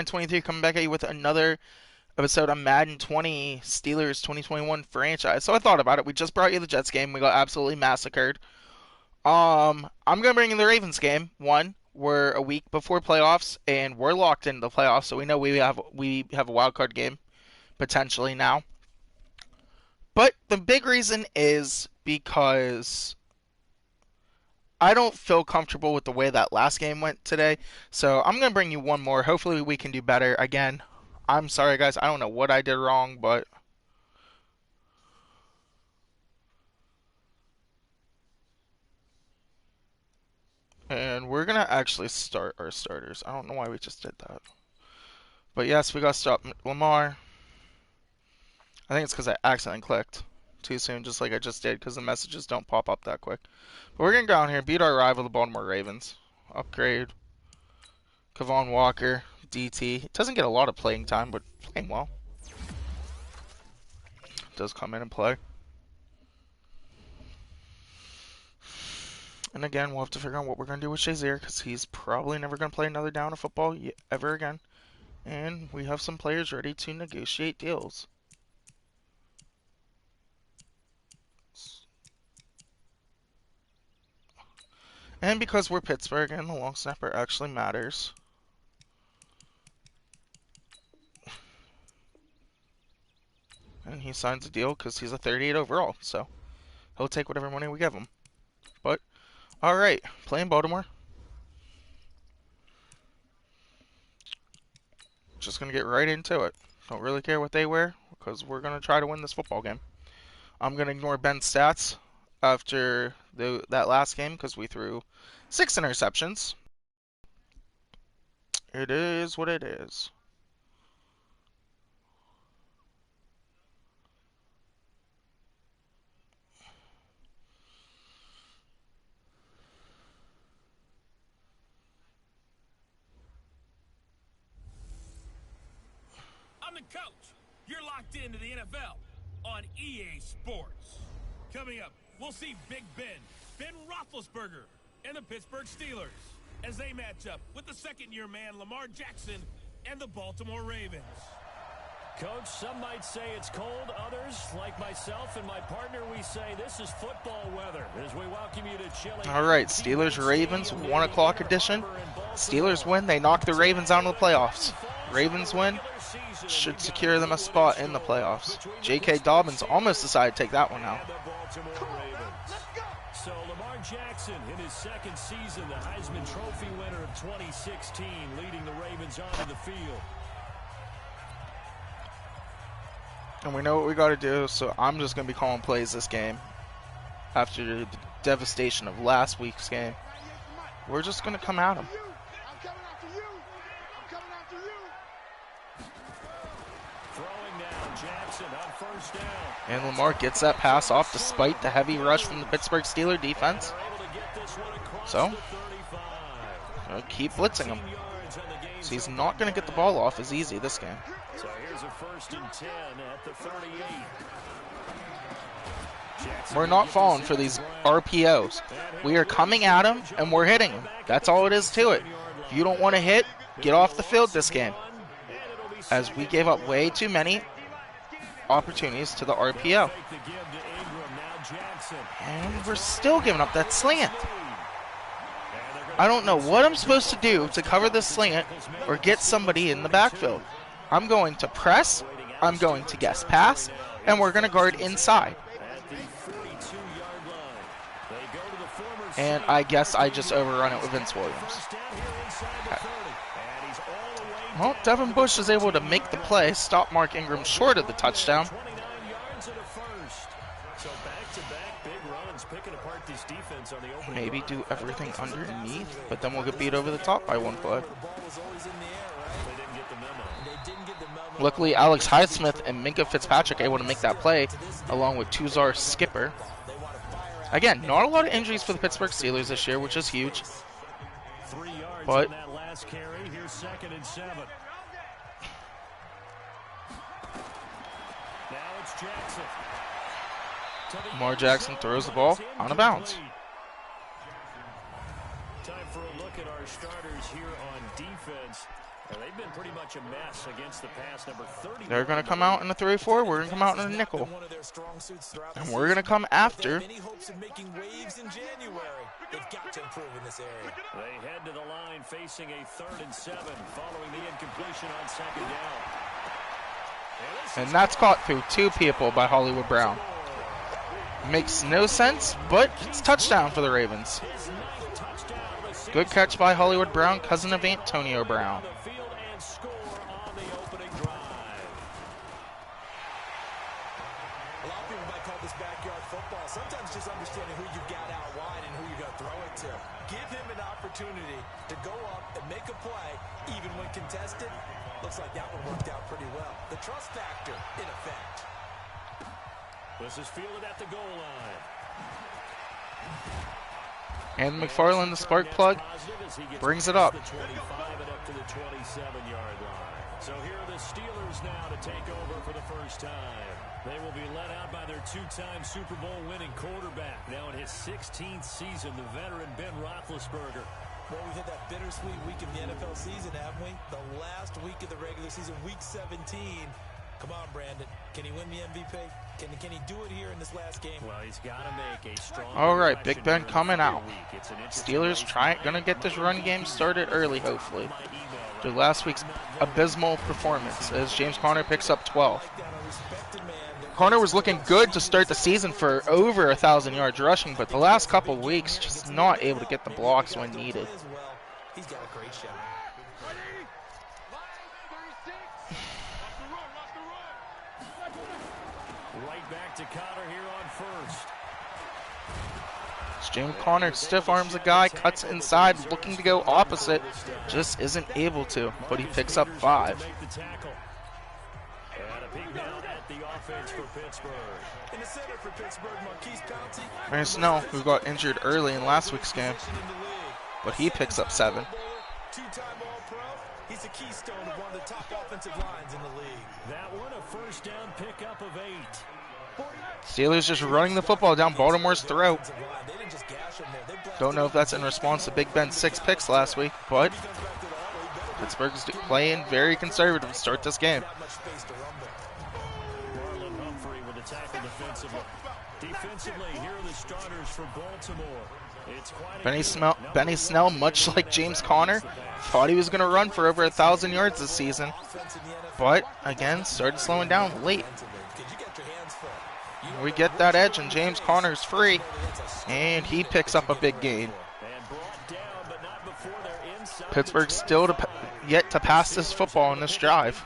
23 coming back at you with another episode on Madden 20 Steelers 2021 franchise. So I thought about it. We just brought you the Jets game. We got absolutely massacred. I'm gonna bring in the Ravens game. One, we're a week before playoffs and we're locked into the playoffs, so we know we have a wild card game potentially now. But the big reason is because I don't feel comfortable with the way that last game went today. So I'm going to bring you one more. Hopefully we can do better. Again, I'm sorry, guys. I don't know what I did wrong, but and we're going to actually start our starters. I don't know why we just did that. But yes, we got to stop Lamar. I think it's because I accidentally clicked too soon, just like I just did, because the messages don't pop up that quick. But we're going to go down here, beat our rival, the Baltimore Ravens. Upgrade. Kavon Walker, DT. Doesn't get a lot of playing time, but playing well. Does come in and play. And again, we'll have to figure out what we're going to do with Shazier, because he's probably never going to play another down of football ever again. And we have some players ready to negotiate deals. And because we're Pittsburgh and the long snapper actually matters. And he signs a deal because he's a 38 overall, so he'll take whatever money we give him. But, alright, playing Baltimore. Just going to get right into it. Don't really care what they wear, because we're going to try to win this football game. I'm going to ignore Ben's stats after that last game, because we threw 6 interceptions. It is what it is. I'm the coach. You're locked into the NFL on EA Sports. Coming up, we'll see Big Ben Roethlisberger, and the Pittsburgh Steelers as they match up with the second-year man Lamar Jackson and the Baltimore Ravens. Coach, some might say it's cold. Others, like myself and my partner, we say this is football weather as we welcome you to chilly. All right, Steelers-Ravens, 1 o'clock edition. Steelers win. They knock the Ravens out of the playoffs. Ravens win. Should secure them a spot in the playoffs. J.K. Dobbins almost decided to take that one out. So Lamar Jackson in his second season, the Heisman Trophy winner of 2016, leading the Ravens onto the field. And we know what we got to do, so I'm just going to be calling plays this game. After the devastation of last week's game, we're just going to come at them. And Lamar gets that pass off despite the heavy rush from the Pittsburgh Steelers defense. So, keep blitzing him. So he's not going to get the ball off as easy this game. So here's a 1st and 10 at the 38. We're not falling for these RPOs. We are coming at him and we're hitting him. That's all it is to it. If you don't want to hit, get off the field this game. As we gave up way too many opportunities to the RPO. And we're still giving up that slant. I don't know what I'm supposed to do to cover this slant or get somebody in the backfield. I'm going to press, I'm going to guess pass, and we're going to guard inside. And I guess I just overrun it with Vince Williams. Okay. Well, Devin Bush is able to make the play, stop Mark Ingram short of the touchdown. Maybe do everything underneath, but then we'll get beat over the top by one play. Luckily, Alex Highsmith and Minka Fitzpatrick able to make that play, along with Tuzar Skipper. Again, not a lot of injuries for the Pittsburgh Steelers this year, which is huge. But Lamar Jackson throws the ball out of bounds. Time for a look at our starters here on defense. They've been pretty much a mess against the pass. Number 30. They're going to come out in a 3-4. We're going to come out in a nickel. And we're going to come after. Many hopes of making waves in January. They've got to improve in this area. They head to the line facing a 3rd and 7 following the incompletion on 2nd down. And that's caught through 2 people by Hollywood Brown. Makes no sense, but it's touchdown for the Ravens. Good catch by Hollywood Brown, cousin of Antonio Brown. Sometimes just understanding who you've got out wide and who you're going to throw it to. Give him an opportunity to go up and make a play, even when contested. Looks like that one worked out pretty well. The trust factor in effect. This is fielded at the goal line. And McFarland, the spark plug, brings it up. The 25 and up to the 27-yard line. So here are the Steelers now to take over for the first time. They will be led out by their 2-time Super Bowl winning quarterback. Now in his 16th season, the veteran Ben Roethlisberger. Well, we've had that bittersweet week of the NFL season, haven't we? The last week of the regular season, week 17. Come on, Brandon. Can he win the MVP? Can he do it here in this last game? Well, he's got to make a strong. All right, Big Ben coming out. Steelers gonna get this run game started early, hopefully. After last week's abysmal performance, as James Conner picks up 12. Conner was looking good to start the season for over 1,000 yards rushing, but the last couple weeks just not able to get the blocks when needed. He's got a great shot. Right back to Conner here on first. James Conner stiff arms a guy, cuts inside, looking to go opposite, just isn't able to, but he picks up 5. Aaron Snell, who got injured early in last week's game, but he picks up 7. Two-time All-Pro. He's a keystone of one of the top offensive lines in the league. That one a first down pickup of 8. Steelers just running the football down Baltimore's throat. Don't know if that's in response to Big Ben's 6 picks last week, but Pittsburgh's playing very conservative to start this game. Defensively, here are the starters for Baltimore. Benny Snell, much like James Conner, thought he was going to run for over 1,000 yards this season, but again, started slowing down late. We get that edge, and James Conner's free, and he picks up a big gain. Pittsburgh still yet to pass this football in this drive.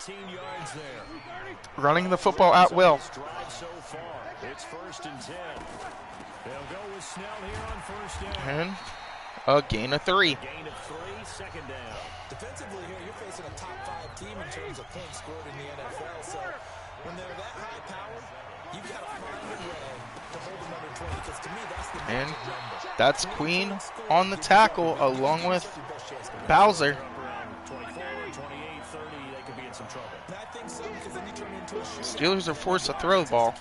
Running the football at will. It's 1st and 10. They'll go with Snell here on 1st down. And a gain of 3. Gain of 3, 2nd down. Defensively here, you're facing a top 5 team in terms of points scored in the NFL. So when they're that high powered, you've got to find a way to hold them under 20. Because to me, that's the and that's Queen on the tackle along with Bowser. 24, 28, 30, they could be in some trouble. I think so, because then you turn into a shooter. Steelers are forced to throw the ball.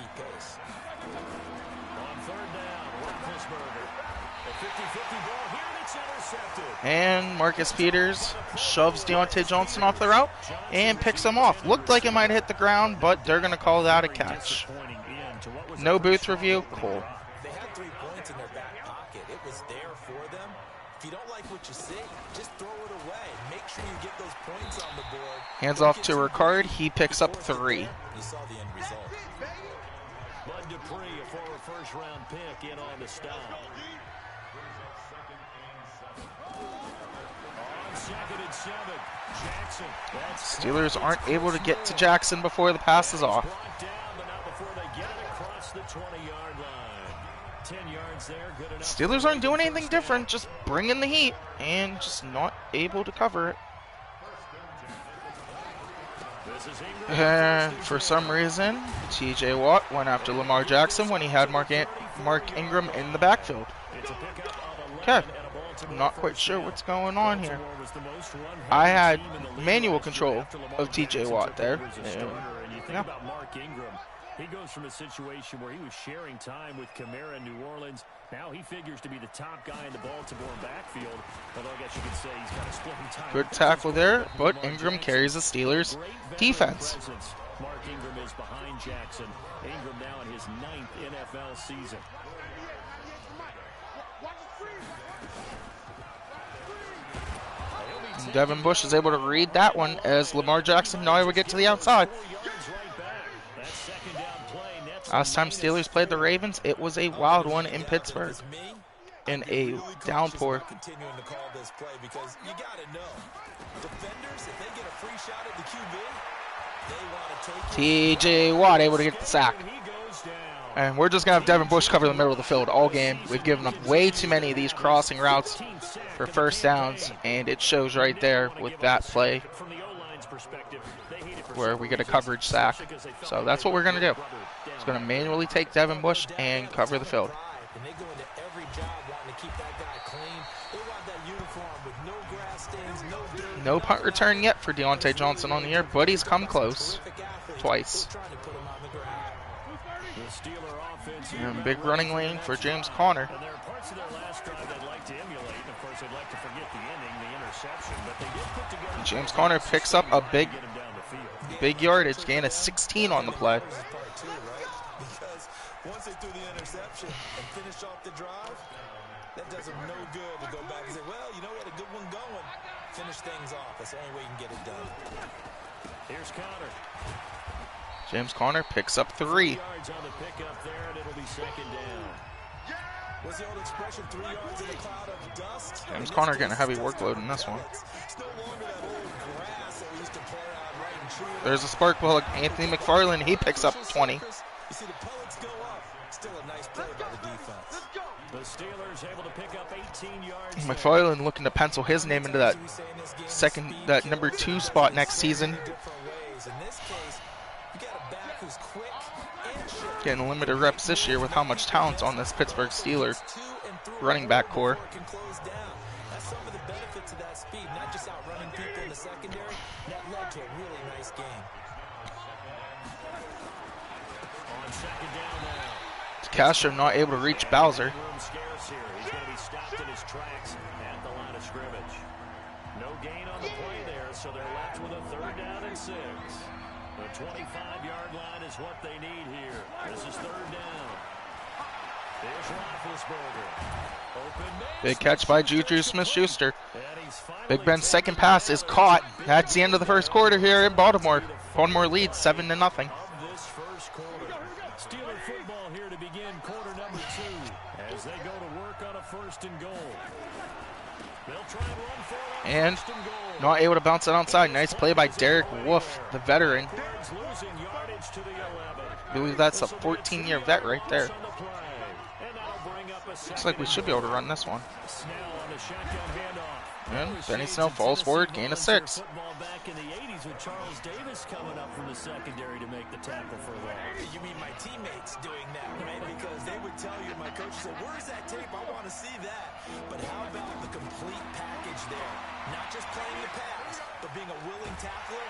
And Marcus Peters shoves Deontay Johnson off the route and picks him off. Looked like it might hit the ground, but they're going to call that a catch. No booth review. Cool. They had 3 points in their back pocket. It was there for them. If you don't like what you see, just throw it away. Make sure you get those points on the board. Hands off to Ricard. He picks up 3. You saw the end result. Bud Dupree, a former first-round pick, in on the stop. On 2nd and 7, Jackson. Steelers aren't able to get to Jackson before the pass is off. Brought down, but not before they get it across the 20-yard line. 10 yards there, good enough. Steelers aren't doing anything different, just bringing the heat and just not able to cover it. And for some reason, TJ Watt went after Lamar Jackson when he had Mark Ingram in the backfield. Okay, I'm not quite sure what's going on here. I had manual control of TJ Watt there. And, yeah. He goes from a situation where he was sharing time with Kamara in New Orleans. Now he figures to be the top guy in the Baltimore backfield. Although I guess you could say he's got a splitting time. Good tackle there, but Ingram carries the Steelers defense. Mark Ingram is behind Jackson. Ingram now in his 9th NFL season. And Devin Bush is able to read that one as Lamar Jackson now able to get to the outside. Last time Steelers played the Ravens, it was a wild one in Pittsburgh in a downpour. Continuing to call this play because you got to know, defenders, if they get a free shot at the QB, they want to take TJ Watt able to get the sack. And we're just going to have Devin Bush cover the middle of the field all game. We've given up way too many of these crossing routes for first downs, and it shows right there with that play where we get a coverage sack. So that's what we're going to do. It's going to manually take Devin Bush and cover the field. No punt return yet for Deontay Johnson on the year, but he's come close twice. And big running lane for James Conner. And James Conner picks up a big yardage, gain of 16 on the play. Once they threw the interception and finish off the drive, that does them no good to go back and say, well, you know, we had a good one going. Finish things off. That's the only way you can get it done. Here's Conner. James Conner picks up 3. Yards on the pickup there, and it'll be second down. What's the old expression, 3 yards in a cloud of dust? James Conner getting a heavy workload in this one. It's no longer that old grass that we used to play on right and true. There's a spark plug. Anthony McFarland, he picks up 20. You see the pellets go up. Still a nice play by the defense. The Steelers able to pick up 18 yards. McFarland looking to pencil his name into that that number 2 spot next season. Getting limited reps this year with how much talent's on this Pittsburgh Steelers running back core. That's some of the benefits of that speed, not just outrunning people in the secondary. That led to a really nice game. On second down now. Castro not able to reach Bowser. He's going to be stopped in his tracks at the line of scrimmage. No gain on the play there, so they're left with a 3rd down and 6. The 25-yard line is what they need here. This is 3rd down. There's Roethlisberger. Open man. Big catch by Juju Smith-Schuster. Big Ben's second pass is caught. That's the end of the first quarter here in Baltimore. Baltimore leads 7-0. This first quarter. Steeler football here to begin quarter number 2 as they go to work on a 1st and goal. They'll try and run for it. And not able to bounce it outside. Nice play by Derek Wolfe, the veteran. I believe that's a 14-year vet right there. Looks like we should be able to run this one. And Benny Snell falls forward, gain of 6. Back in the 80s with Charles Davis coming up from the secondary to make the tackle for a while. You mean my teammates doing that, right? Because they would tell you, my coach said, where's that tape? I want to see that. But how about the complete package there? Not just playing the pass, but being a willing tackler.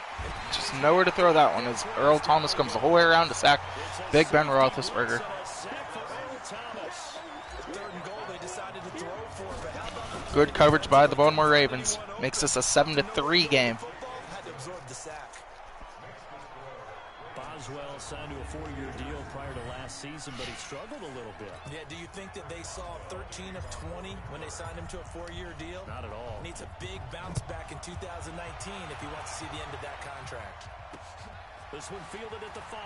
Just nowhere to throw that one as Earl Thomas comes the whole way around to sack Big Ben Roethlisberger. Good coverage by the Baltimore Ravens. Makes this a 7-3 game. Boswell signed to a 4-year deal prior to last season, but he struggled a little bit. Yeah, do you think that they saw 13 of 20 when they signed him to a 4-year deal? Not at all. Needs a big bounce back in 2019 if he wants to see the end of that contract. This one fielded at the 5.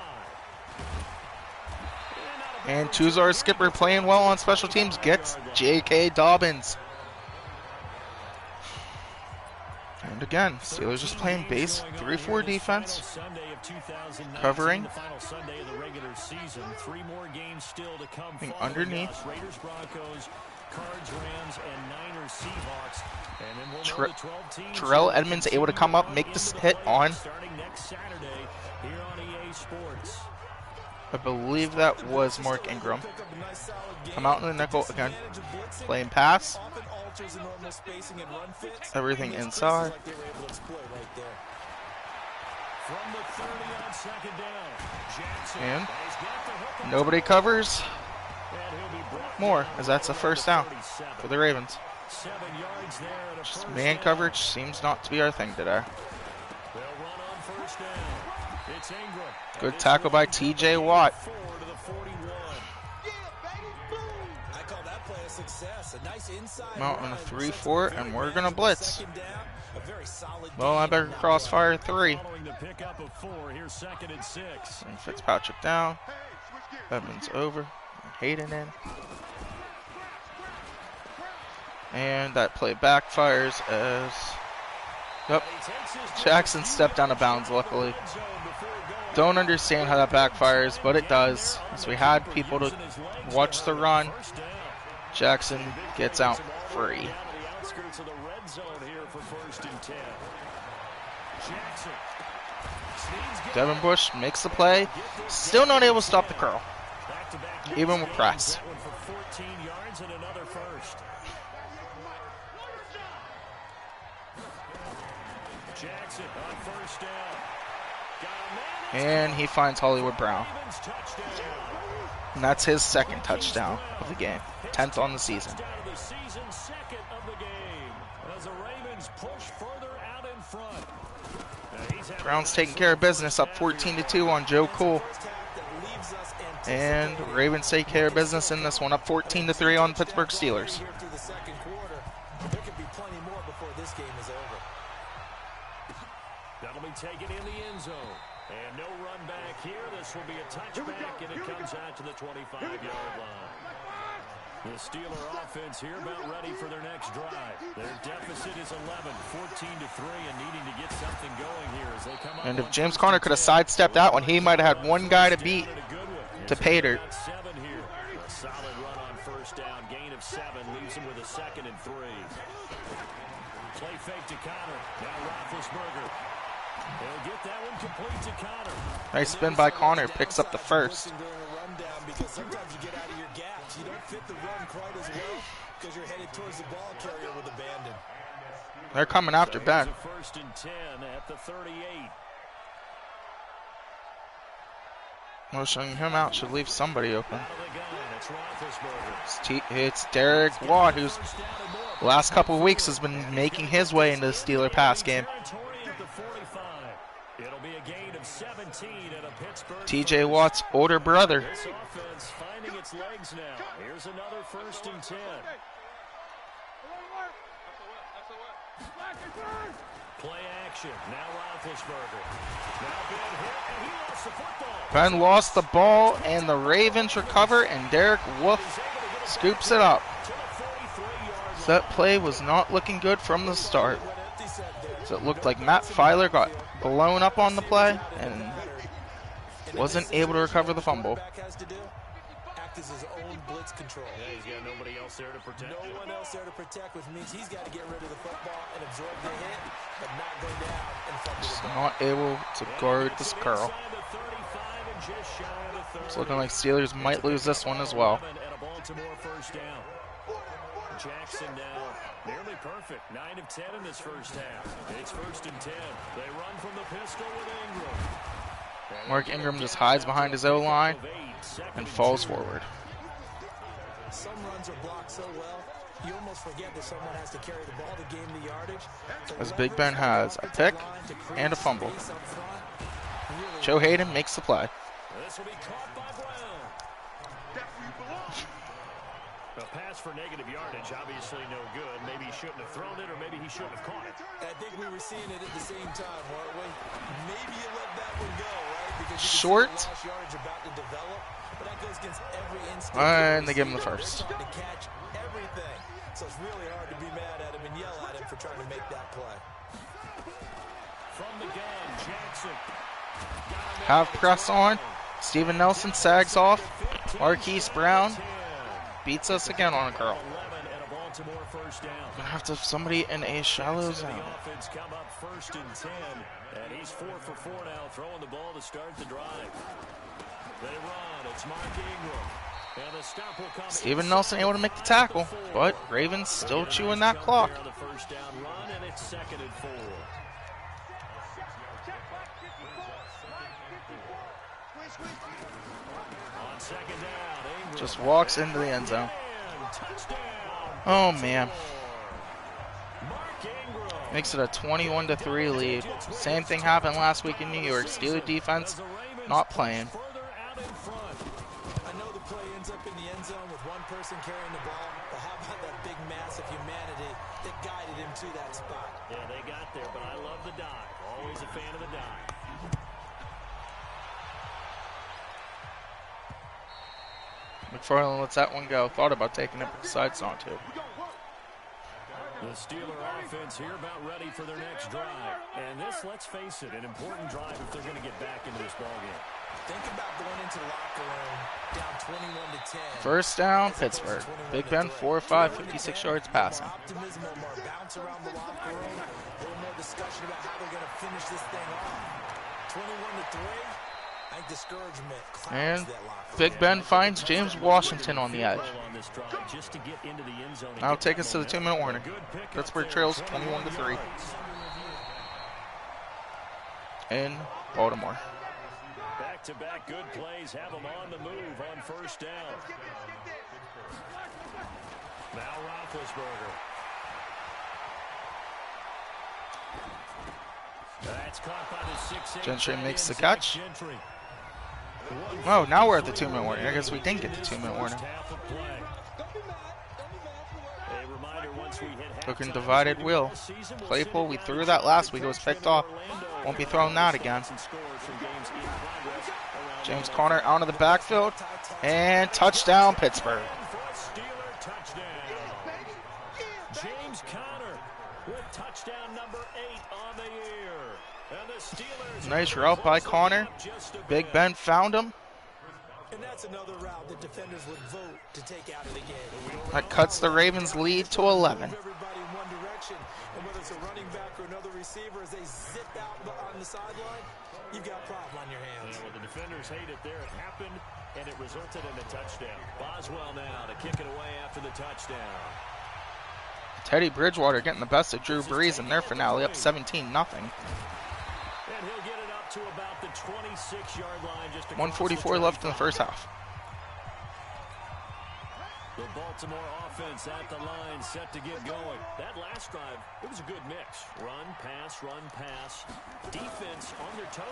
And Tuzar Skipper playing well on special teams gets J.K. Dobbins. And again, Steelers just playing base 3-4 defense, covering, being underneath. Terrell Edmonds able to come up, make this hit on. I believe that was Mark Ingram. Come out in the nickel again, playing pass. Everything inside. From the 30 on second down. Jackson. And He's got the hook on nobody covers and he'll be brought more, down as that's a around first the down 37. for the Ravens. 7 yards there and a Just first man down. coverage seems not to be our thing today. They'll run on first down. It's Ingram. Good tackle by T.J. Watt. 4 to the 41. I call that play a success. A nice inside Out on a run. 3-4, and we're gonna blitz. Second down, a very solid Well, I game better on that crossfire 3. Following the pickup of 4, here's 2nd and 6. And Fitzpatrick down. Edmonds over. Hayden in. And that play backfires as... Yep. Jackson stepped out of bounds, luckily. Don't understand how that backfires, but it does. As we had people to watch the run, Jackson gets out free. Devin Bush makes the play. Still not able to stop the curl, even with press. Jackson on first down. And he finds Hollywood Brown. And that's his second touchdown of the game. 10th on the season. Brown's taking care of business, up 14-2 on Joe Cool. And Ravens take care of business in this one, up 14-3 on Pittsburgh Steelers. There could be plenty more before this game is over. That'll be taken in the end zone. And no run back here. This will be a touchback, and it comes out to the 25-yard line. The Steeler offense here about ready for their next drive. Their deficit is 11, 14-3, and needing to get something going here as they come up. And if James Conner could have sidestepped that one, he might have had one guy to beat to pay dirt. A solid run on first down, gain of 7, leaves him with a 2nd and 3. Play fake to Conner. Now Roethlisberger. He'll get that one complete to Conner. Nice spin by Conner, picks up the first. Because sometimes you get out of your gaps. You don't fit the run quite as well because you're headed towards the ball carrier with abandon. They're coming after Ben. First and 10 at the 38. Motioning him out should leave somebody open. Out of the gun, it's Roethlisberger. It's Derek Watt, who's the last couple of weeks has been making his way into the Steeler pass game. It'll be a gain of 17 at a Pittsburgh. T.J. Watt's older brother. This offense finding its legs now. Here's another first and 10. Play action. Now Roethlisberger. Now Ben hit, and he lost the football. Ben lost the ball, and the Ravens recover, and Derek Wolf scoops it up. So that play was not looking good from the start. So it looked like Matt Filer got blown up on the play and wasn't able to recover the fumble. Act as his own blitz control. Yeah, he's got nobody else there to protect him. No one else there to protect, which means he's got to get rid of the football and absorb the hit, but not go down and fumble Just the ball. not able to guard this curl. It's looking like Steelers might lose this one as well. Jackson now nearly perfect. 9 of 10 in this first half. It's first and 10. They run from the pistol with Ingram. Mark Ingram just hides behind his O-line and falls forward. Some runs are blocked so well, you almost forget that someone has to carry the ball to gain the yardage. As Big Ben has a pick and a fumble. Joe Hayden makes the play. This will be caught by Brown. A pass for negative yardage, obviously no good. Maybe he shouldn't have thrown it, or maybe he shouldn't have caught it. I think we were seeing it at the same time, weren't we? Maybe you let that one go, right? Because you short. can see the lost yardage about to develop, but that goes against every instinct. And they give him the first. To catch everything. So it's really hard to be mad at him and yell at him for trying to make that play. From the gun, Jackson. Have press on. Steven Nelson sags off. Marquise Brown beats us again on a curl. Gonna have to have somebody in a shallow zone. Offense come up first and 10, and he's 4 for 4 now, throwing the ball to start the drive. They run. It's Mark Ingram. And the stop will come. Steven Nelson able to make the tackle, but Ravens still chewing that clock. The first down run, and it's 2nd and 4. On second down, Ingram. Just walks into the end zone. Touchdown. Oh, man. Mark Ingram. Makes it a 21-3 lead. Same thing happened last week in New York. Steeler defense not playing. Further out in front. I know the play ends up in the end zone with one person carrying the ball, but how about that big mass of humanity that guided him to that spot? Yeah, they got there, but I love the dive. Always a fan of the dive. McFarland lets that one go. Thought about taking it, but decides not to. The Steeler offense here about ready for their next drive. And this, let's face it, an important drive if they're going to get back into this ballgame. Think about going into the locker room down 21-10. First down, Pittsburgh. Big Ben, 4 or 5, 56 yards passing. Optimism or more bounce around the locker room. A little more discussion about how they're going to finish this thing off. 21-3. I think discouragement clouds And that locker room. Big Ben finds James Washington on the edge. Now take us to the 2-minute warning. Pittsburgh trails 21-3 in Baltimore. Back-to-back good plays have them on the move on first down. Now Roethlisberger. That's caught by the 6'8". Gentry makes the catch. Oh, now we're at the 2-minute warning. I guess we didn't get the 2-minute warning. Looking divided wheel. Claypool, we threw that last week. It was picked off. Won't be throwing that again. James Conner out of the backfield. And touchdown, Pittsburgh. James Conner with touchdown number 8 on the year. And the Steelers Nice route by Conner. Big Ben found him. And that's another route that defenders would vote to take out of the game. That cuts the Ravens' lead to 11. Everybody in one direction, and whether it's a running back or another receiver, as they zip out on the sideline, you've got a problem on your hands. Yeah, well, the defenders hate it there. It happened, and it resulted in a touchdown. Boswell now to kick it away after the touchdown. Teddy Bridgewater getting the best of Drew Brees in their finale, up 17-0. And he'll get it up to about the 26-yard line. Just 1:44 left in the first half. The Baltimore offense at the line, set to get going. That last drive, it was a good mix. Run, pass, defense on their toes.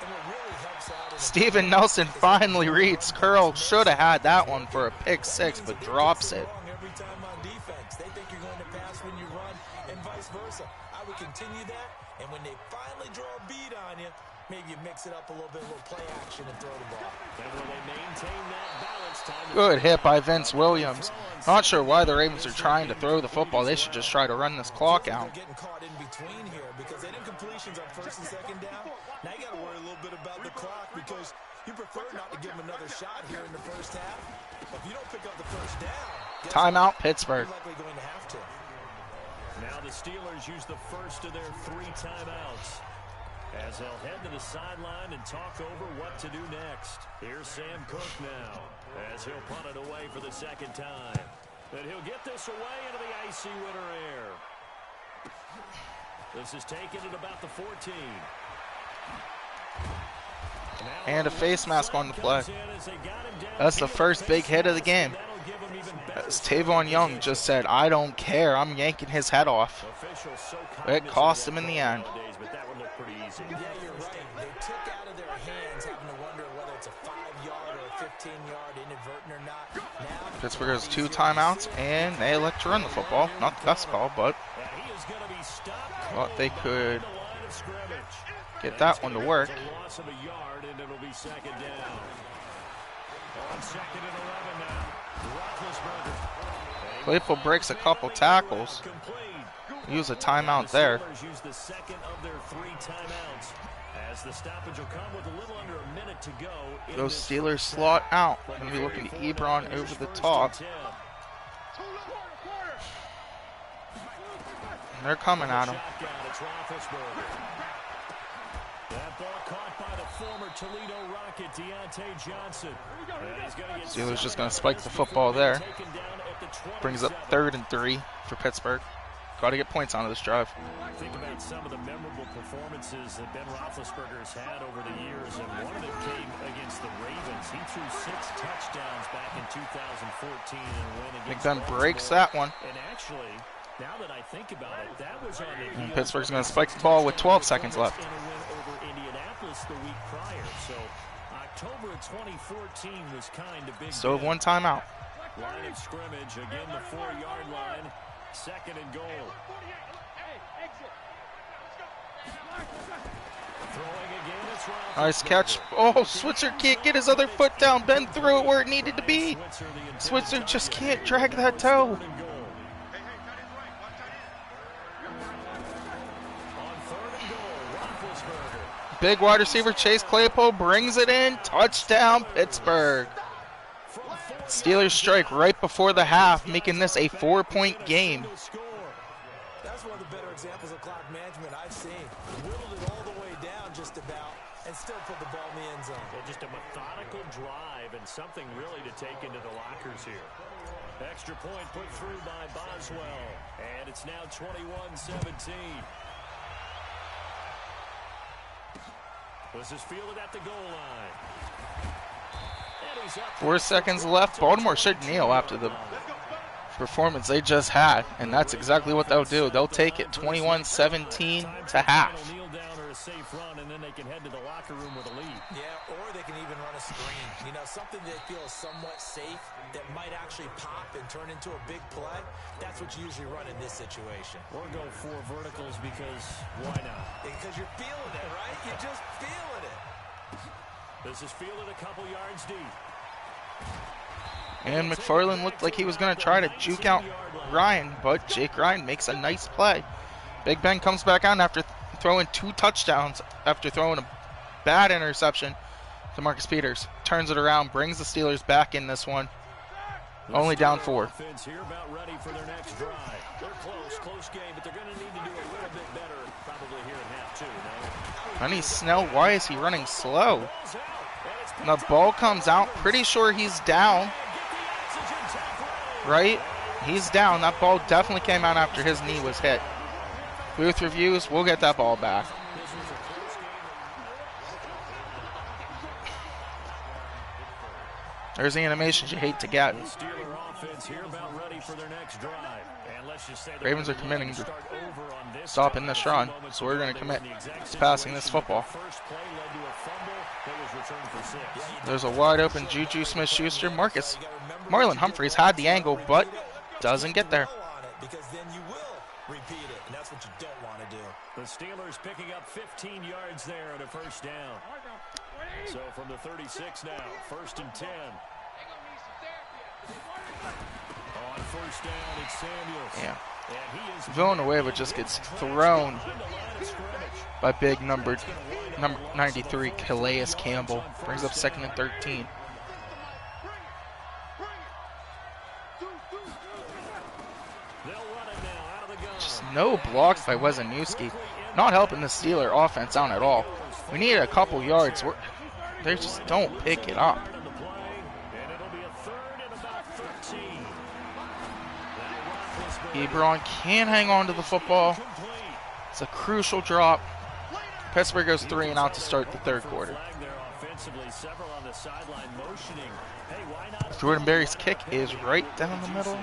And what really helps out Steven Nelson finally reads. Curl should have had that one for a pick six, but drops it. every time on defense. They think you're going to pass when you run, and vice versa. I would continue that, and when they finally draw a beat on you, maybe you mix it up a little bit, a little play action, and throw the ball. And will they maintain that balance time? Good hit by Vince Williams. Not sure why the Ravens are trying to throw the football. They should just try to run this clock out. They're getting caught in between here because they didn't completions on first and second down. Now you got to worry a little bit about the clock because you prefer not to give them another shot here in the first half. But if you don't pick up the first down, Timeout, Pittsburgh. you're likely going to have to. Now the Steelers use the first of their 3 timeouts as they'll head to the sideline and talk over what to do next. Here's Sam Cook now as he'll punt it away for the second time. And he'll get this away into the icy winter air. This is taken at about the 14. And a face mask on the play. That's the first big hit of the game. As Tavon Young just said, I don't care. I'm yanking his head off. It cost him in the end. But that would look pretty easy. Yeah, you're right. They took out of their hands having to wonder whether it's a 5-yard or a 15-yard inadvertent or not. Now, Pittsburgh has 2 timeouts, and they elect to run the football. Not the best call, but He is going to be stopped thought they could at the line of scrimmage. get that one to work. A loss of a yard, and it'll be second down. On second and 11 now. Roethlisberger. Claypool breaks a couple tackles. Use a timeout there. Steelers use the second of their 3 timeouts as the stoppage will come with a little under a minute to go. Those Steelers slot out. Going to be looking to Ebron over the top. They're coming at him. That ball caught by the former Toledo Rocket, Deontay Johnson. Steelers just going to spike the football there. Brings up 3rd and 3 for Pittsburgh. Got to get points out of this drive. Think about some of the memorable performances that Ben Roethlisberger's had over the years, and one of them came against the Ravens. He threw 6 touchdowns back in 2014 and win Big against Ben breaks Baltimore. that one. And actually, now that I think about it, that was on the And heels Pittsburgh's of going to spike the ball with 12 seconds left. in a win over Indianapolis the week prior. So October of 2014 was kind of big. Still have one timeout. Line of scrimmage, again the 4-yard line. 2nd and goal. Throwing again, it's Roethlisberger. Nice catch. Oh, Switzer can't get his other foot down. Ben threw it where it needed to be. Switzer just can't drag that toe. On 3rd and goal, Roethlisberger. Big wide receiver Chase Claypool brings it in. Touchdown, Pittsburgh. Steelers strike right before the half, making this a 4-point game. That's one of the better examples of clock management I've seen. Whittled it all the way down just about and still put the ball in the end zone. Well, just a methodical drive and something really to take into the lockers here. Extra point put through by Boswell. And it's now 21-17. This is fielded at the goal line. 4 seconds left. Baltimore should kneel after the performance they just had, and that's exactly what they'll do. They'll take it 21-17 to half. Kneel down or a safe run, and then they can head to the locker room with a lead. Yeah, or they can even run a screen. You know, something they feel is somewhat safe that might actually pop and turn into a big play. That's what you usually run in this situation. Or go 4 verticals because why not? Because you're feeling it, right? You're just feeling it. This is fielded a couple yards deep. And McFarland looked like he was going to try to juke out Ryan, but Jake Ryan makes a nice play. Big Ben comes back on after throwing 2 touchdowns, after throwing a bad interception to Marcus Peters. Turns it around, brings the Steelers back in this one. Only down 4. Offense here about ready for their next drive. They're close game, but they're going to need to do a little bit better probably here in half 2. Honey Snell, why is he running slow? The ball comes out. Pretty sure he's down. Right? He's down. That ball definitely came out after his knee was hit. Booth reviews. We'll get that ball back. There's the animations you hate to get. Ravens are committing to stopping this run, so we're going to commit to passing this football. There's a wide open Juju Smith-Schuster. Marlon Humphreys had the angle, but doesn't get there. Because then you will repeat it, and that's what you don't want to do. The Steelers picking up 15 yards there on a first down. So from the 36 now, 1st and 10. On first down, it's Samuels. Yeah. Villanueva just gets thrown by big number 93, Calais Campbell. Brings up 2nd and 13. Just no blocks by Wezeniewski. Not helping the Steeler offense out at all. We need a couple yards. They just don't pick it up. Ebron can hang on to the football. It's a crucial drop. Pittsburgh goes 3 and out to start the 3rd quarter. Jordan Berry's kick is right down the middle.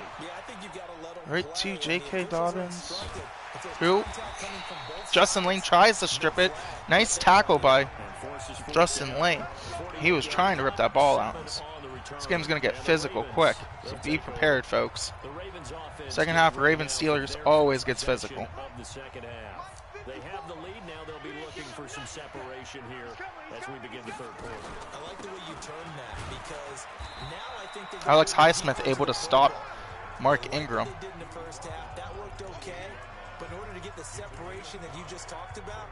Right to J.K. Dobbins. Who? Justin Lane tries to strip it. Nice tackle by Justin Lane. He was trying to rip that ball out. This game's going to get physical quick, so be prepared, folks. Second half, Ravens Steelers always gets physical. They have the lead now. They'll be looking for some separation here as we begin the 3rd quarter. I like the way you turn that because now I think Alex Highsmith able to stop Mark Ingram. They did in the first half. That worked okay, but in order to get the separation that you just talked about,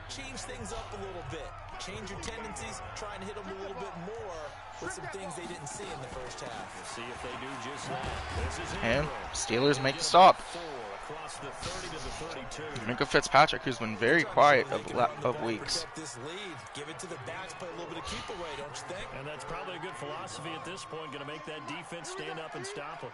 change things up a little bit. Change your tendencies, try and hit them a little bit more with some things they didn't see in the first half. We'll see if they do just that. This is And Steelers make the stop. across the 30 to the 32. Minka Fitzpatrick, who's been very quiet of weeks. This lead, give it to the backs, play a little bit of keep away, don't you think? And that's probably a good philosophy at this point, going to make that defense stand up and stop them.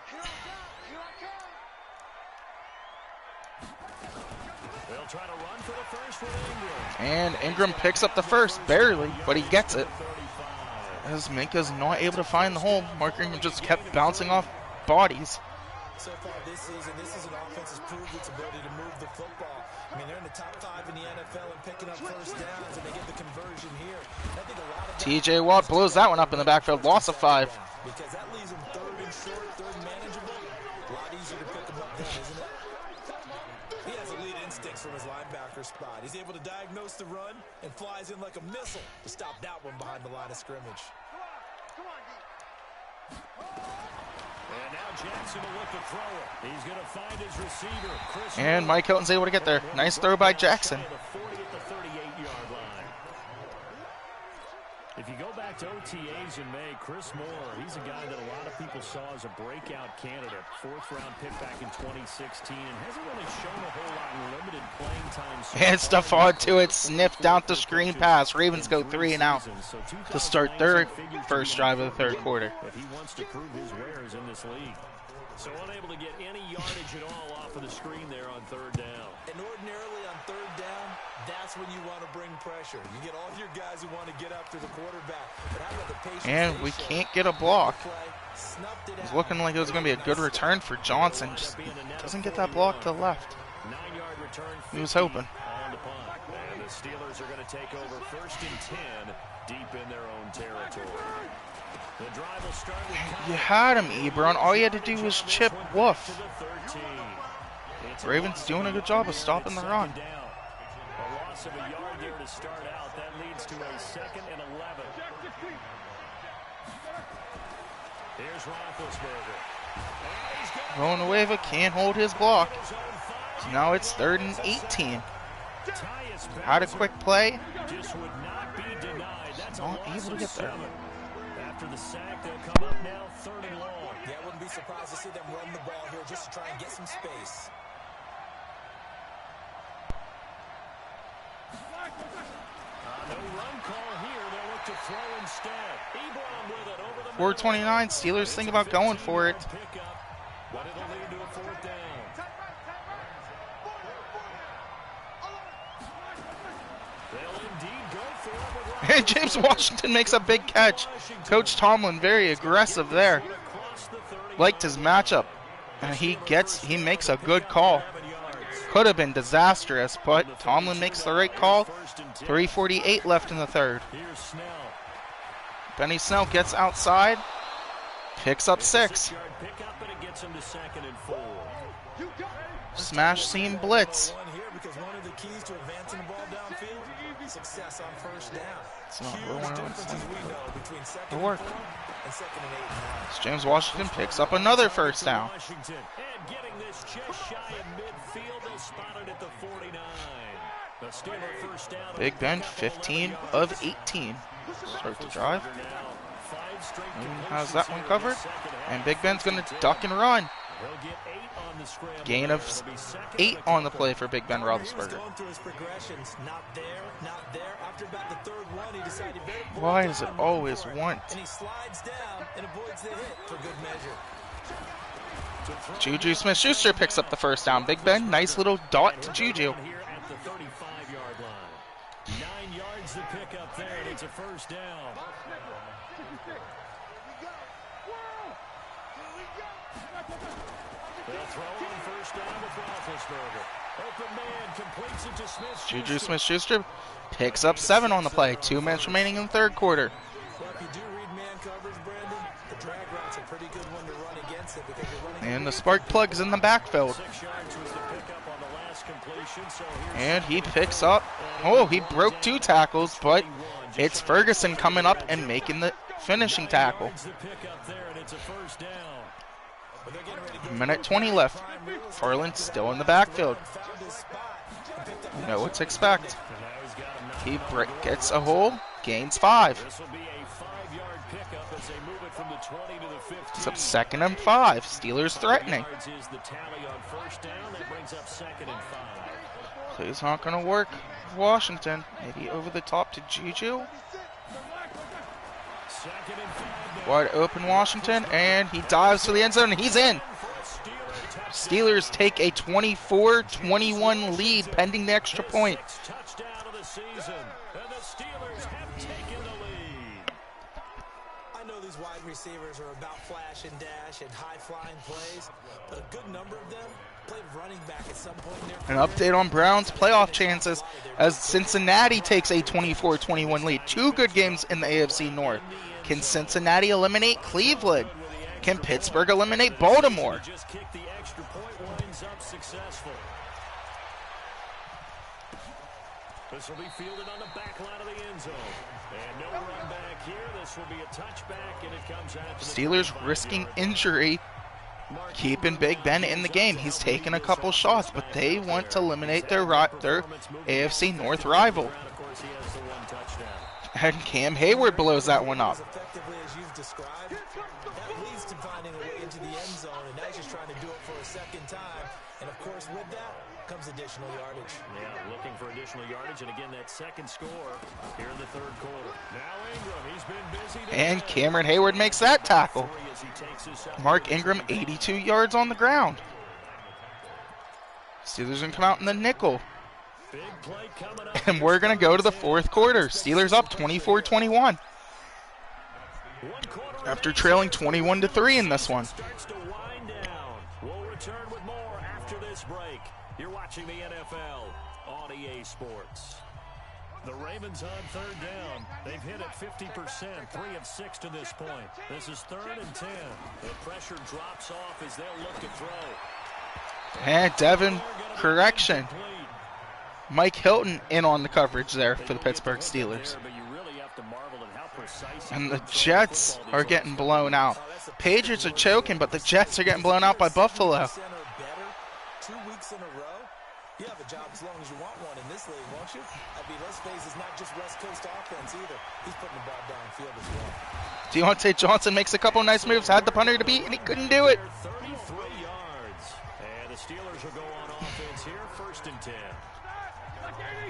They'll try to run for the first with Ingram. And Ingram picks up the first, barely, but he gets it. As Minka's not able to find the hole, Mark Ingram just kept bouncing off bodies. So far this season, this is an offense that's proved its ability to move the football. I mean, they're in the top 5 in the NFL and picking up first downs, and they get the conversion here. I think a lot of TJ Watt blows that one up in the backfield, loss of 5. because that leaves him third and short, third and manageable. A lot easier to pick him up then, isn't it? He has elite instincts from his linebacker spot. He's able to diagnose the run and flies in like a missile to stop that one behind the line of scrimmage. And now Jackson will look to throw it. He's going to find his receiver, Chris And Moore. Mike Hilton's able to get there. Nice throw by Jackson. The 40 at the 38-yard line. If you go back to OTAs in May, Chris Moore, he's a guy that a lot of people saw as a breakout candidate. 4th-round pick back in 2016 and hasn't really shown a whole lot in limited playing time. And Stephon to it, sniffed out the screen pass. Ravens go 3 and out to start their first drive of the third quarter. If he wants to prove his wares in this league. So unable to get any yardage at all off of the screen there on 3rd down. And ordinarily on 3rd down, that's when you want to bring pressure. You get all your guys who want to get after the quarterback. But how about the patience And they we show? can't get a block. Snuffed it It's out. looking like it was going to be a good return for Johnson. Just doesn't get that block to the left. 9-yard return. He was hoping. On the punt. And the Steelers are going to take over 1st and 10 deep in their own territory. The drive will start with You had him, Ebron. All you had to do was chip Wolf. to the 13. It's a Ravens loss of doing a a good yard job of there, stopping and the it's run. 2nd down. A loss of a yard there to start out. That leads to a 2nd and 11. Here's Roethlisberger. And he's got Villanueva can't hold his block. So now it's 3rd and 18. Tyus Had a Bowser quick play. just would not be denied. That's a Not loss able to of get there. 7. After the sack, they'll come up now 3rd and long. Yeah, I wouldn't be surprised to see them run the ball here just to try and get some space. No run call here. They'll look to throw instead. Ebron with it over the 4:29. Steelers think about going for it. Pickup, but it'll lead to a 4th down. They'll indeed go for it with And James Washington makes a big catch. Coach Tomlin very aggressive there. across the 30. Liked his matchup. And he makes a good call. Could have been disastrous, but Tomlin makes the right call. 3:48 left in the third. Here's Snell. Benny Snell gets outside. Picks up 6. 6-yard pickup, and it gets him to 2nd and 4. Smash seam blitz. One here because one of the keys to advancing the ball downfield, success on 1st down. It's not Huge really what I would differences we know between 2nd It'll and work. 4 and 2nd and 8 now. James Washington picks up another first down. Washington, and getting this just shy of midfield. They'll spot it at the 49. The Steeler first down. Big Ben, 15 of 18. Start the drive. Has that one covered. And Big Ben's going to duck and run. He'll get 8 on the scramble. Gain of It'll be 2nd 8 and on the play for Big Ben He was Roethlisberger. going through his progressions. Not there, not there. After about the 3rd one, he decided very quickly Why to does it run always for it. want? And he slides down and avoids the hit for good measure. Juju Smith-Schuster picks up the first down. Big Ben, nice little dot to Juju. Here at the 35-yard line. 9 yards to pick up there, and it's a first down. They'll throw on first down with Roethlisberger. Open man completes it to Smith. Juju Smith-Schuster picks up 7 on the play. 2 minutes remaining in the third quarter. Well, if you do read man coverage, Brandon, the drag route's a pretty good one to run against it because you're running. And the spark plug's in the backfield. 6 yards was the pickup on the last completion. So And he picks up. Oh, he broke 2 tackles, but it's Ferguson coming up and making the finishing tackle. the pickup there, and it's a first down. Minute 20 left. Farland still in the backfield. You know what to expect. He gets a hole, gains 5. This will be a 5-yard pickup as they move it from the 20 to the 15. It's up 2nd and 5. Steelers threatening. Yards is the tally on first down. That brings up 2nd and 5. Play's not going to work. Washington, maybe over the top to Juju. 2nd and 5 now. Wide open Washington, and he dives to the end zone, and he's in. Steelers take a 24-21 lead pending the extra point. Touchdown of the season, and the Steelers have taken the lead. I know these wide receivers are about flash and dash and high-flying plays, but a good number of them played running back at some point in their career. An update on Browns' playoff chances as Cincinnati takes a 24-21 lead. Two good games in the AFC North. Can Cincinnati eliminate Cleveland? Can Pittsburgh eliminate Baltimore? Just kick the extra point, winds up successful. This will be fielded on the back line of the end zone. And no run back here. This will be a touchback, and it comes out to the Steelers risking injury, keeping Big Ben in the game. He's taken a couple shots, but they want to eliminate their AFC North rival. Of course, he has the one touchdown. And Cam Hayward blows that one up. As effectively as you've described, that leads to finding a way into the end zone, and now he's just trying to do it for a second time. And of course, with that comes additional yardage. Yeah, looking for additional yardage, and again, that second score here in the third quarter. Now Ingram, he's been busy today. And Cameron Hayward makes that tackle. As he takes his second. Mark Ingram, 82 yards on the ground. Steelers going to come out in the nickel. Big play coming up. And we're going to go to the fourth quarter. Steelers up 24-21. After trailing 21-3 in this one. Starts to wind down. We'll return with more after this break. You're watching the NFL on EA Sports. The Ravens on third down. They've hit it 50%, 3 of 6 to this point. This is 3rd and 10. The pressure drops off as they'll look to throw. And Devin, correction. Mike Hilton in on the coverage there for the Pittsburgh Steelers. And the Jets are getting blown out. Patriots are choking, but the Jets are getting blown out by Buffalo. 2 weeks in a row. You have a job as long as you want one in this league, won't you? I mean, let's face it's not just West Coast offense either. He's putting the ball downfield as well. Deontay Johnson makes a couple nice moves, had the punter to beat, and he couldn't do it. 33 yards. And the Steelers will go on offense here, 1st and 10.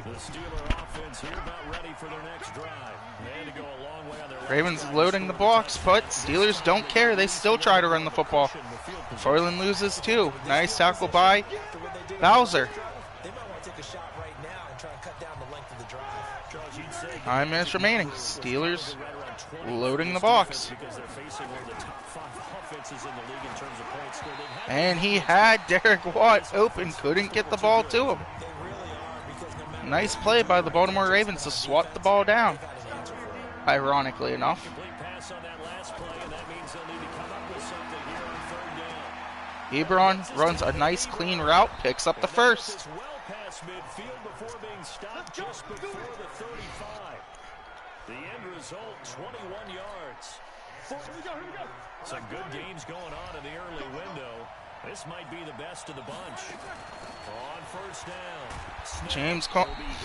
The Steeler offense here about ready for their next drive. They had to go a long way on their Ravens loading the box, but Steelers don't care. They still try to run the football. Farland loses too. Nice tackle by Bowser. They might want to take a shot right now and try and cut down the length of the drive. 9 minutes remaining. Steelers loading the box. Because they're facing one of the top 5 offenses in the league in terms of points scored. And he had Derek Watt open, couldn't get the ball to him. Nice play by the Baltimore Ravens to swat the ball down, ironically enough. Complete pass on that last play, and that means they'll need to come up with something here on 3rd down. Ebron runs a nice clean route, picks up the first. It's well past midfield before being stopped just before the 35. The end result, 21 yards. Some good games going on in the early window. This might be the best of the bunch. On 1st down. James,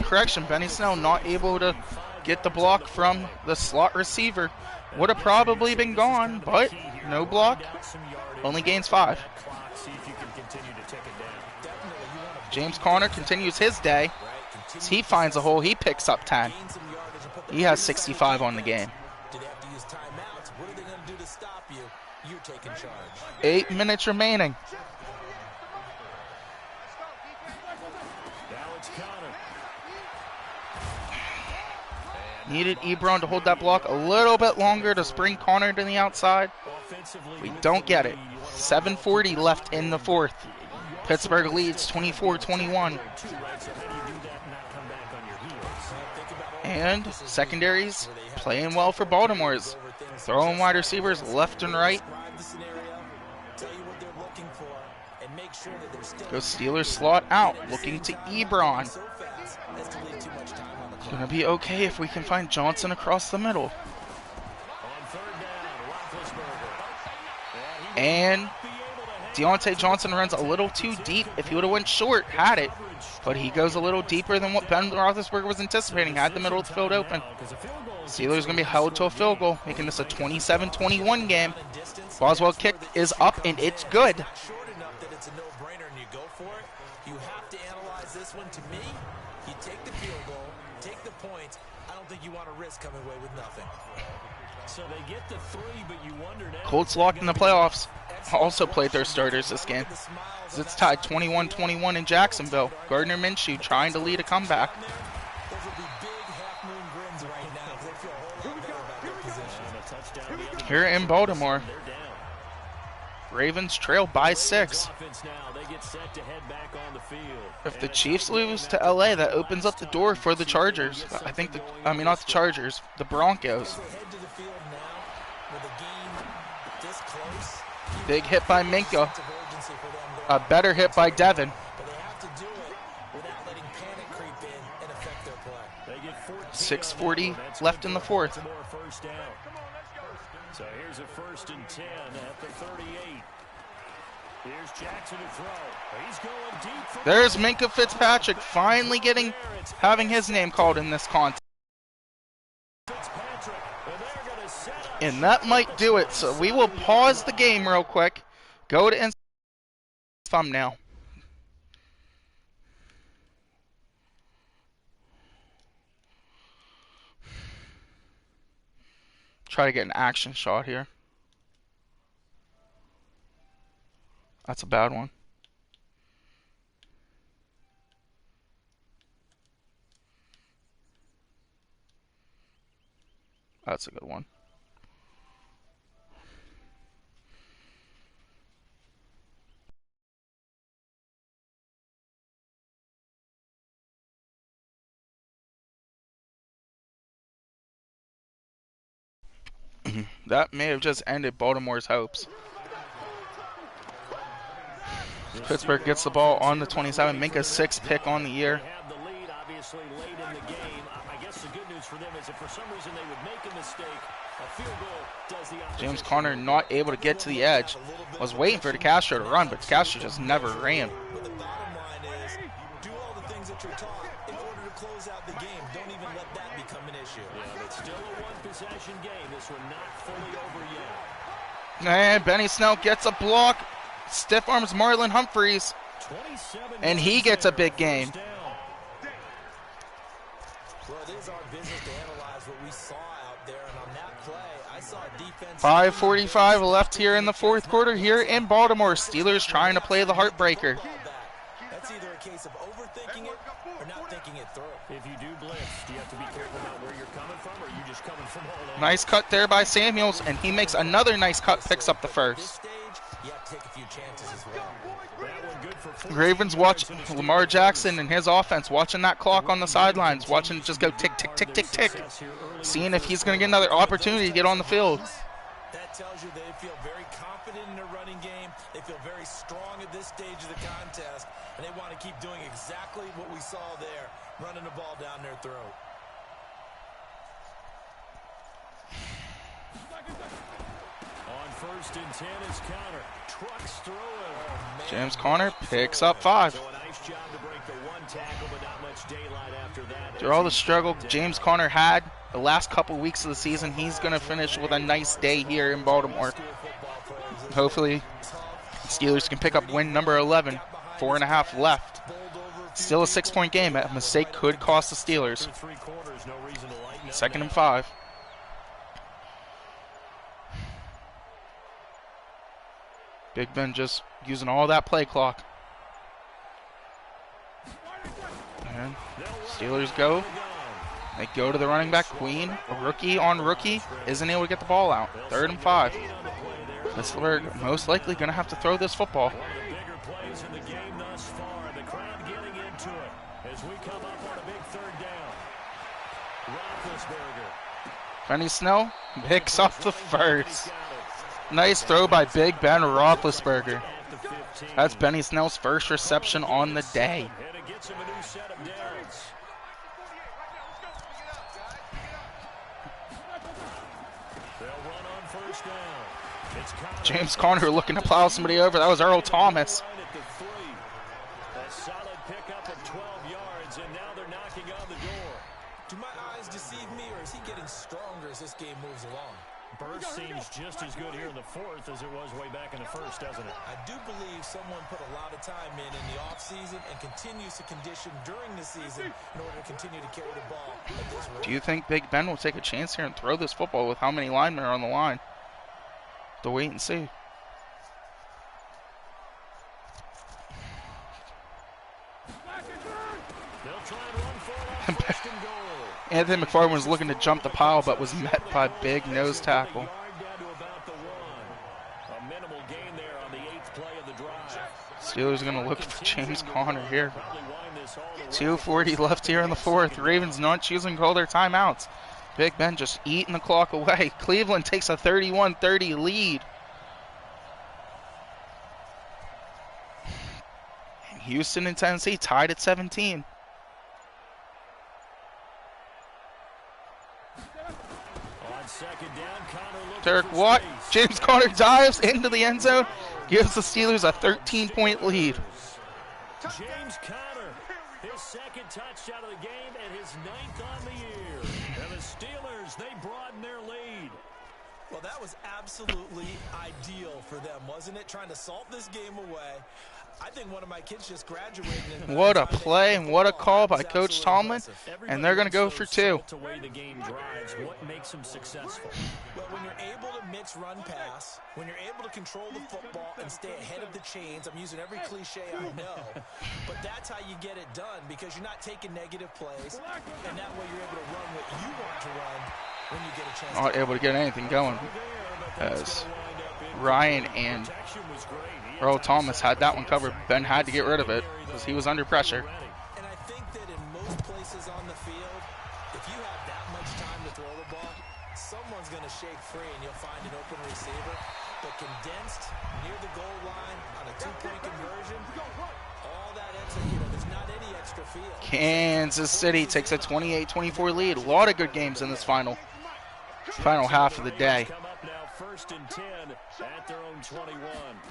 correction, Benny Snell not able to get the block from the slot receiver. Would have probably been gone, but no block. Only gains 5. James Conner continues his day. As he finds a hole, he picks up 10. He has 65 on the game. 8 minutes remaining. Needed Ebron to hold that block a little bit longer to spring Conner to the outside. We don't get it. 7:40 left in the fourth. Pittsburgh leads 24-21. And secondaries playing well for Baltimore's. Throwing wide receivers left and right. Go Steelers slot out, looking to Ebron. It's going to be okay if we can find Johnson across the middle. And Deontay Johnson runs a little too deep. If he would have went short, had it. But he goes a little deeper than what Ben Roethlisberger was anticipating. Had the middle of the field open. Steelers going to be held to a field goal, making this a 27-21 game. Boswell kick is up, and it's good. Short enough that it's a no-brainer and you go for it. You have to analyze this one. To me, you take the field goal, take the points. I don't think think you want to risk coming away with nothing. So they get the 3, but you wonder now. Colts locked in the playoffs. Also played their starters this game. It's tied 21-21 in Jacksonville. Gardner Minshew trying to lead a comeback. Those will be big half-moon grins right now because they feel a whole lot better about their position. And a touchdown the other Here in Baltimore, They're down. Ravens trail by 6. Offense now, they get set to head back on the field. If the Chiefs lose to LA, that opens up the door for the Chargers. I think not the Chargers, the Broncos. As they head to the field now with a game this close, Big hit by Minka. sense of urgency for them A going, better hit by Devin. but they have to do it without letting panic creep in and affect their play. They get 14 6:40 on that one. That's left good in the for fourth. Baltimore first down. So here's a 1st and 10 at the 38. Here's Jackson to throw. He's going deep. For There's Minka Fitzpatrick finally having his name called in this contest. Fitzpatrick, and they're going to set up. And that might do it. So we will pause the game real quick. Go to thumbnail. Try to get an action shot here. That's a bad one. That's a good one. That may have just ended Baltimore's hopes. Pittsburgh gets the ball on the 27. Minka's 6th pick on the year. They have the lead, obviously, late in the game. I guess the good news for them is if for some reason they would make a mistake, a field goal does the opposite. James Conner not able to get to the edge. Was waiting for DeCastro to run, but DeCastro just never ran. But the bottom line is, do all the things that you're taught in order to close out the game. Don't even let that become an issue. Yeah, it's still a one-possession game. This one not fully over yet. And Benny Snell gets a block. Stiff arms Marlon Humphreys. 27 And he gets a big game. first down. Well, it is our business to analyze what we saw out there, and on that play, I saw a defense. 5:45 left here in the fourth quarter here in Baltimore. Steelers trying to play the heartbreaker. That's either a case of overthinking it or not thinking it through. If you do blitz, do you have to be careful about where you're coming from, or are you just coming from all angles? Nice cut there by Samuels, and he makes another nice cut, picks up the This first. stage, you have to take a few chances as well. That one good for 14 Ravens watch Lamar Jackson and his offense, watching that clock on the sidelines, watching it just go tick, tick, tick, tick, tick, seeing if he's going to get another opportunity to get on the field. That tells you they feel very confident in their running game. They feel very strong at this stage of the contest, and they want to keep doing exactly what we saw there, running the ball down their throat. On 1st and 10 is Conner. Trucks through it. James Conner picks up 5. So a nice job to break the one tackle, but not much daylight after that. Through all the struggle James Conner had the last couple weeks of the season, he's going to finish with a nice day here in Baltimore. Hopefully, Steelers can pick up win number 11. 4.5 left. Still a 6-point game. A mistake could cost the Steelers. 3/4, no reason to lighten up 2nd and now. 5. Big Ben just using all that play clock. And Steelers go. They go to the running back, Queen. A rookie on rookie. Isn't able to get the ball out. 3rd and 5. Pittsburgh most likely going to have to throw this football. One of the bigger plays in the game thus far. The crowd getting into it as we come up on a big 3rd down. Roethlisberger. Benny Snell picks up the first. Nice throw by Big Ben Roethlisberger. At the 15. That's Benny Snell's first reception on the day. And it gets him a new set of downs. They'll run on 1st down. It's Conner. James Conner looking to plow somebody over. That was Earl Thomas. Right at the 3. A solid pickup of 12 yards, and now they're knocking on the door. Do my eyes deceive me, or is he getting stronger as this game moves along? Burst seems just as good here in the fourth as it was way back in the first, doesn't it? I do believe someone put a lot of time in the offseason and continues to condition during the season in order to continue to carry the ball at this rate. Do you think Big Ben will take a chance here and throw this football with how many linemen are on the line? To wait and see. They'll try and run for it on first and goal. Anthony McFarland was looking to jump the pile, but was met by big nose tackle. A minimal gain there on the 8th play of the drive. Steelers are going to look for James Conner here. 2:40 left here in the fourth. Ravens not choosing to call their timeouts. Big Ben just eating the clock away. Cleveland takes a 31-30 lead. Houston and Tennessee tied at 17. On second down, Conner looking Derek for Watt, space. James Conner dives into the end zone, gives the Steelers a 13-point lead. James Conner, his second touchdown of the game and his 9th on the year. And the Steelers, they broaden their lead. Well, that was absolutely ideal for them, wasn't it? Trying to salt this game away. I think one of my kids just graduated. What a play and what a call by Coach Tomlin. And they're going to go for two. Away the game drives. What makes them successful? Well, when you're able to mix run pass, when you're able to control the football and stay ahead of the chains, I'm using every cliche I know, but that's how you get it done because you're not taking negative plays, and that way you're able to run what you want to run when you get a chance. Not able to get anything going as Ryan and Earl Thomas had that one covered. Ben had to get rid of it because he was under pressure. And I think that in most places on the field, if you have that much time to throw the ball, someone's going to shake free and you'll find an open receiver. But condensed near the goal line on a two-point conversion, all that extra, there's not any extra field. Kansas City takes a 28-24 lead. A lot of good games in this final half of the day.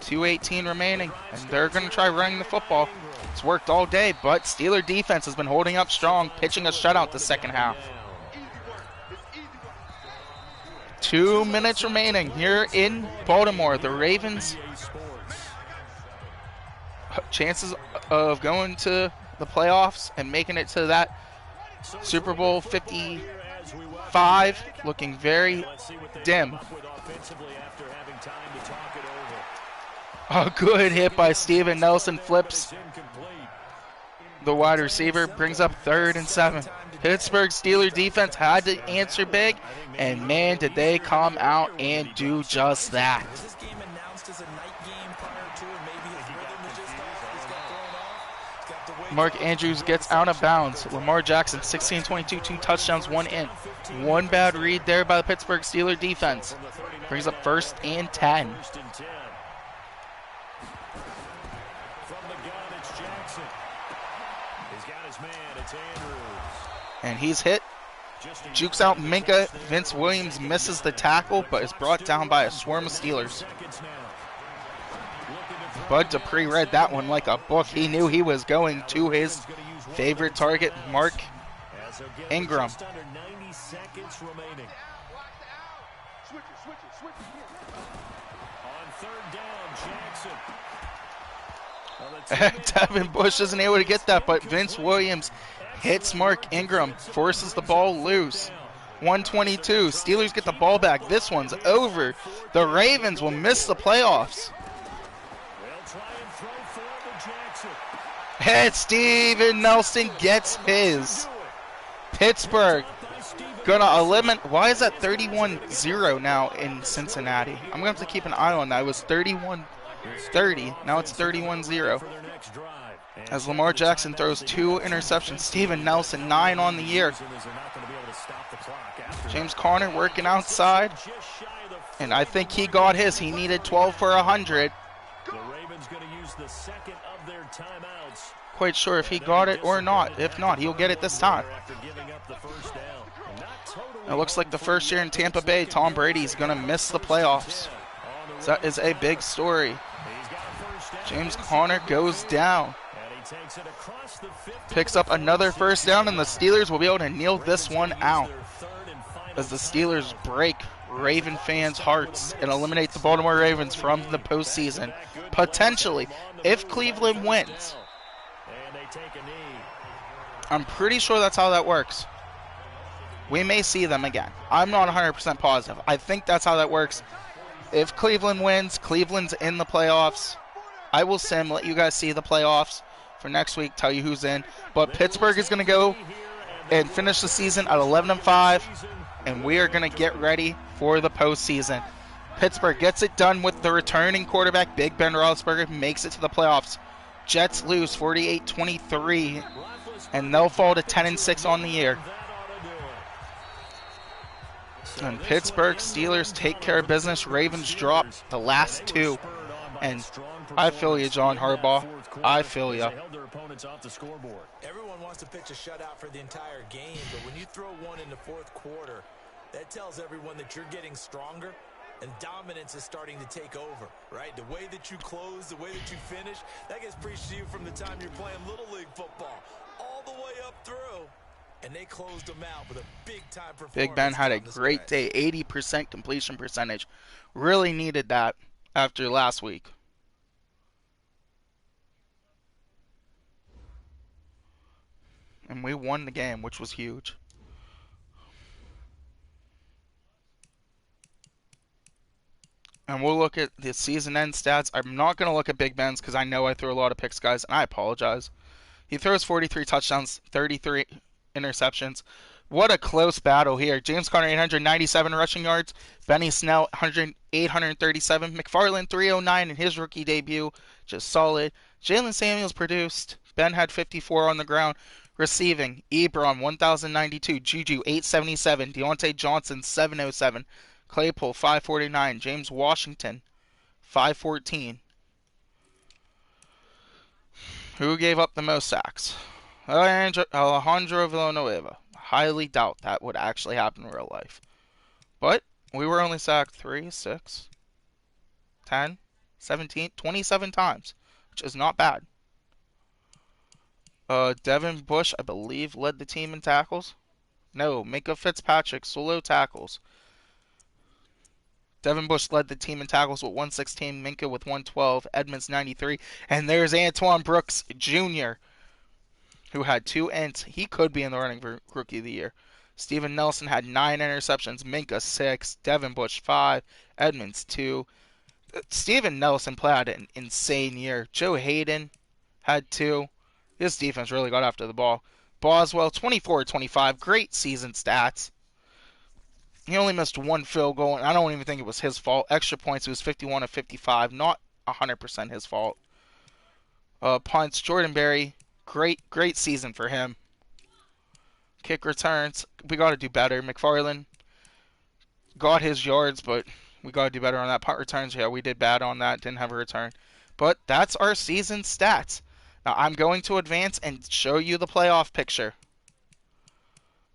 2:18 remaining, and they're going to try running the football. It's worked all day, but Steeler defense has been holding up strong, pitching a shutout the second half. 2 minutes remaining here in Baltimore. The Ravens, chances of going to the playoffs and making it to that Super Bowl 55 looking very dim. A good hit by Steven Nelson, flips the wide receiver, brings up 3rd and 7. Pittsburgh Steelers defense had to answer big, and man, did they come out and do just that. Mark Andrews gets out of bounds. Lamar Jackson, 16-22, 2 touchdowns, 1 in. One bad read there by the Pittsburgh Steelers defense. Brings up 1st and 10. And he's hit. Jukes out Minka. Vince Williams misses the tackle, but is brought down by a swarm of Steelers. Bud Dupree read that one like a book. He knew he was going to his favorite target, Mark Ingram. Devin Bush isn't able to get that, but Vince Williams hits Mark Ingram, forces the ball loose. 122. Steelers get the ball back. This one's over. The Ravens will miss the playoffs. And Steven Nelson gets his. Pittsburgh gonna eliminate. Why is that 31-0 now in Cincinnati? I'm gonna have to keep an eye on that. It was 31-30. Now it's 31-0. As Lamar Jackson throws 2 interceptions. Steven Nelson, 9 on the year. James Conner working outside. And I think he got his. He needed 12 for 100. Quite sure if he got it or not. If not, he'll get it this time. It looks like the first year in Tampa Bay, Tom Brady's going to miss the playoffs. So that is a big story. James Conner goes down. Picks up another first down, and the Steelers will be able to kneel this one out as the Steelers break Raven fans' hearts and eliminate the Baltimore Ravens from the postseason. Potentially, if Cleveland wins. I'm pretty sure that's how that works. We may see them again. I'm not 100% positive. I think that's how that works. If Cleveland wins, Cleveland's in the playoffs. I will let you guys see the playoffs for next week, tell you who's in. But Pittsburgh is going to go and finish the season at 11-5, and we are going to get ready for the postseason. Pittsburgh gets it done with the returning quarterback, Big Ben Roethlisberger, makes it to the playoffs. Jets lose 48-23, and they'll fall to 10-6 on the year. And Pittsburgh Steelers take care of business. Ravens drop the last two. And I feel you, John Harbaugh. I feel you. Everyone wants to pitch a shutout for the entire game, but when you throw one in the fourth quarter, that tells everyone that you're getting stronger and dominance is starting to take over, right? The way that you close, the way that you finish, that gets preached to you from the time you're playing Little League football all the way up through. And they closed them out with a big-time performance. Big Ben had a great day, 80% completion percentage. Really needed that after last week. And we won the game, which was huge. And we'll look at the season end stats. I'm not going to look at Big Ben's because I know I threw a lot of picks, guys, and I apologize. He throws 43 touchdowns, 33 interceptions. What a close battle here. James Conner, 897 rushing yards. Benny Snell, 837. McFarland, 309 in his rookie debut. Just solid. Jalen Samuels produced. Ben had 54 on the ground. Receiving, Ebron, 1,092. Juju, 877. Deontay Johnson, 707. Claypool, 549. James Washington, 514. Who gave up the most sacks? Alejandro Villanueva. Highly doubt that would actually happen in real life. But we were only sacked 3, 6, 10, 17, 27 times, which is not bad. Devin Bush, I believe, led the team in tackles. No, Minka Fitzpatrick, solo tackles. Devin Bush led the team in tackles with 116, Minka with 112, Edmonds 93, and there's Antoine Brooks Jr., who had 2 ints. He could be in the running for Rookie of the Year. Steven Nelson had 9 interceptions, Minka 6, Devin Bush 5, Edmonds 2. Steven Nelson played an insane year. Joe Hayden had 2. His defense really got after the ball. Boswell, 24-25, great season stats. He only missed 1 field goal, and I don't even think it was his fault. Extra points, he was 51 of 55, not 100% his fault. Punts, Jordan Berry, great season for him. Kick returns, we got to do better. McFarland got his yards, but we got to do better on that. Punt returns, yeah, we did bad on that, didn't have a return. But that's our season stats. Now I'm going to advance and show you the playoff picture.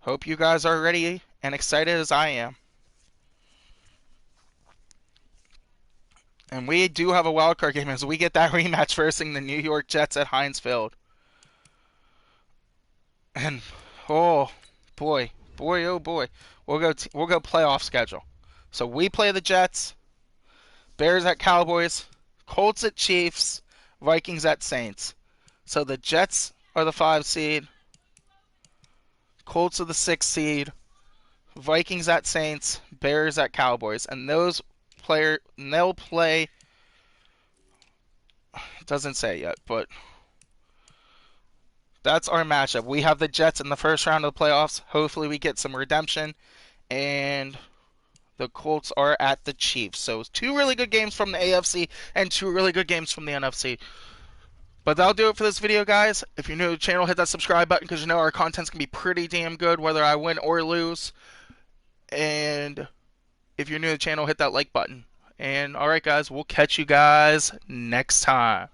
Hope you guys are ready and excited as I am. And we do have a wildcard game as we get that rematch versing the New York Jets at Heinz Field. And oh boy, oh boy, we'll go playoff schedule. So we play the Jets, Bears at Cowboys, Colts at Chiefs, Vikings at Saints. So the Jets are the 5 seed, Colts are the 6 seed, Vikings at Saints, Bears at Cowboys, and they'll play. It doesn't say yet, but that's our matchup. We have the Jets in the first round of the playoffs. Hopefully we get some redemption, and the Colts are at the Chiefs. So 2 really good games from the AFC and 2 really good games from the NFC. But that'll do it for this video, guys. If you're new to the channel, hit that subscribe button because you know our content's going to be pretty damn good whether I win or lose. And if you're new to the channel, hit that like button. And alright, guys, we'll catch you guys next time.